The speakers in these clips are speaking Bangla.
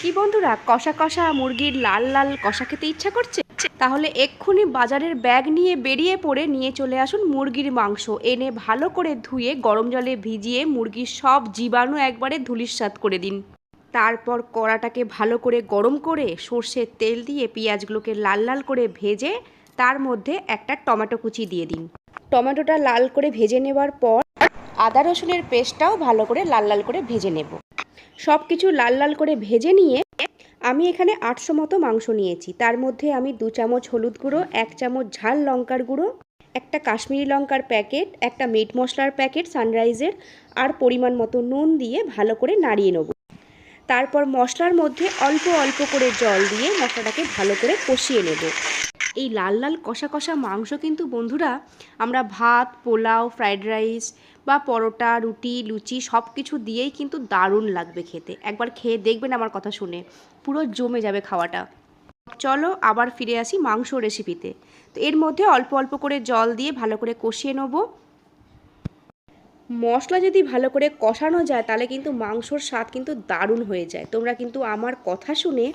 কি বন্ধুরা, কষা কষা মুরগির লাল লাল কষা খেতে ইচ্ছা করছে? তাহলে এক্ষুনি বাজারের ব্যাগ নিয়ে বেরিয়ে পড়ে নিয়ে চলে আসুন মুরগির মাংস। এনে ভালো করে ধুয়ে গরম জলে ভিজিয়ে মুরগির সব জীবাণু একবারে ধূলিসাৎ করে দিন। তারপর কড়াটাকে ভালো করে গরম করে সর্ষের তেল দিয়ে পেঁয়াজগুলোকে লাল লাল করে ভেজে তার মধ্যে একটা টমেটো কুচি দিয়ে দিন। টমেটোটা লাল করে ভেজে নেবার পর আদা রসুনের পেস্টটাও ভালো করে লাল লাল করে ভেজে নেব। সব কিছু লাল লাল করে ভেজে নিয়ে আমি এখানে 800 মতো মাংস নিয়েছি। তার মধ্যে আমি 2 চামচ হলুদ গুঁড়ো, 1 চামচ ঝাল লঙ্কার গুঁড়ো, একটা কাশ্মীরি লঙ্কার প্যাকেট, একটা মিট মশলার প্যাকেট সানরাইজের আর পরিমাণ মতো নুন দিয়ে ভালো করে নাড়িয়ে নেব। তারপর মশলার মধ্যে অল্প অল্প করে জল দিয়ে মশলাটাকে ভালো করে কষিয়ে নেব। এই লাল লাল কষা কষা মাংস কিন্তু বন্ধুরা আমরা ভাত, পোলাও, ফ্রাইড রাইস বা পরোটা, রুটি, লুচি সব কিছু দিয়েই কিন্তু দারুণ লাগবে খেতে। একবার খেয়ে দেখবেন আমার কথা শুনে, পুরো জমে যাবে খাওয়াটা। চলো আবার ফিরে আসি মাংস রেসিপিতে। তো এর মধ্যে অল্প অল্প করে জল দিয়ে ভালো করে কষিয়ে নেব। মশলা যদি ভালো করে কষানো যায় তাহলে কিন্তু মাংসর স্বাদ কিন্তু দারুণ হয়ে যায়। তোমরা কিন্তু আমার কথা শুনে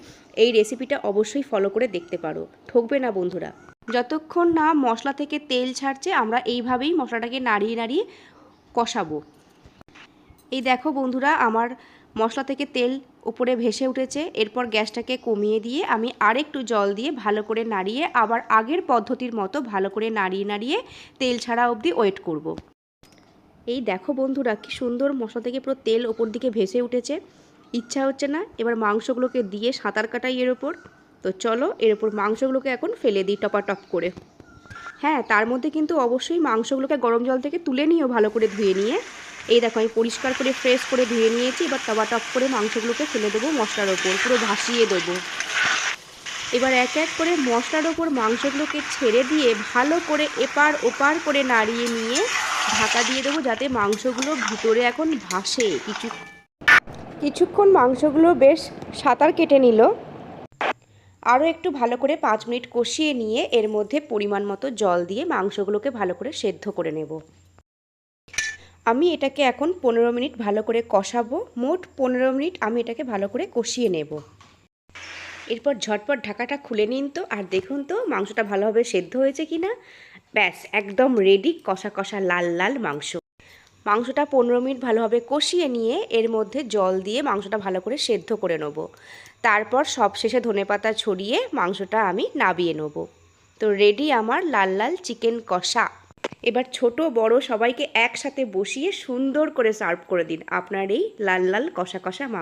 এই রেসিপিটা অবশ্যই ফলো করে দেখতে পারো, ঠকবে না বন্ধুরা। যতক্ষণ না মশলা থেকে তেল ছাড়ছে আমরা এইভাবেই মশলাটাকে নাড়িয়ে নাড়িয়ে কষাবো। এই দেখো বন্ধুরা, আমার মশলা থেকে তেল উপরে ভেসে উঠেছে। এরপর গ্যাসটাকে কমিয়ে দিয়ে আমি আরেকটু জল দিয়ে ভালো করে নাড়িয়ে আবার আগের পদ্ধতির মতো ভালো করে নাড়িয়ে নাড়িয়ে তেল ছাড়া অবধি ওয়েট করব। এই দেখো বন্ধুরা, কি সুন্দর মশলা থেকে পুরো তেল ওপর দিকে ভেসে উঠেছে। ইচ্ছা হচ্ছে না এবার মাংসগুলোকে দিয়ে সাঁতার কাটাই এর ওপর। তো চলো এর ওপর মাংসগুলোকে এখন ফেলে দিই টপাটপ করে। হ্যাঁ, তার মধ্যে কিন্তু অবশ্যই মাংসগুলোকে গরম জল থেকে তুলে নিয়েও ভালো করে ধুয়ে নিয়ে, এই দেখো আমি পরিষ্কার করে ফ্রেশ করে ধুয়ে নিয়েছি। এবার টপাটপ করে মাংসগুলোকে ফেলে দেবো মশলার ওপর, পুরো ভাসিয়ে দেবো। এবার এক এক করে মশলার ওপর মাংসগুলোকে ছেড়ে দিয়ে ভালো করে এপার ওপার করে নাড়িয়ে নিয়ে ঢাকা দিয়ে দেবো, যাতে মাংসগুলো ভিতরে এখন ভাসে। কিছুক্ষণ মাংসগুলো বেশ সাঁতার কেটে নিল। আরও একটু ভালো করে 5 মিনিট কষিয়ে নিয়ে এর মধ্যে পরিমাণ মতো জল দিয়ে মাংসগুলোকে ভালো করে সেদ্ধ করে নেব। আমি এটাকে এখন 15 মিনিট ভালো করে কষাবো। মোট 15 মিনিট আমি এটাকে ভালো করে কষিয়ে নেব। এরপর ঝটপট ঢাকাটা খুলে নিন তো, আর দেখুন তো মাংসটা ভালোভাবে সেদ্ধ হয়েছে কি না। ব্যাস, একদম রেডি কষা কষা লাল লাল মাংস। মাংসটা 15 মিনিট ভালোভাবে কষিয়ে নিয়ে এর মধ্যে জল দিয়ে মাংসটা ভালো করে সেদ্ধ করে নেব। তারপর সবশেষে ধনেপাতা ছড়িয়ে মাংসটা আমি নাবিয়ে নেব। তো রেডি আমার লাল লাল চিকেন কষা। এবার ছোট বড় সবাইকে একসাথে বসিয়ে সুন্দর করে সার্ভ করে দিন আপনার এই লাল লাল কষা কষা মাংস।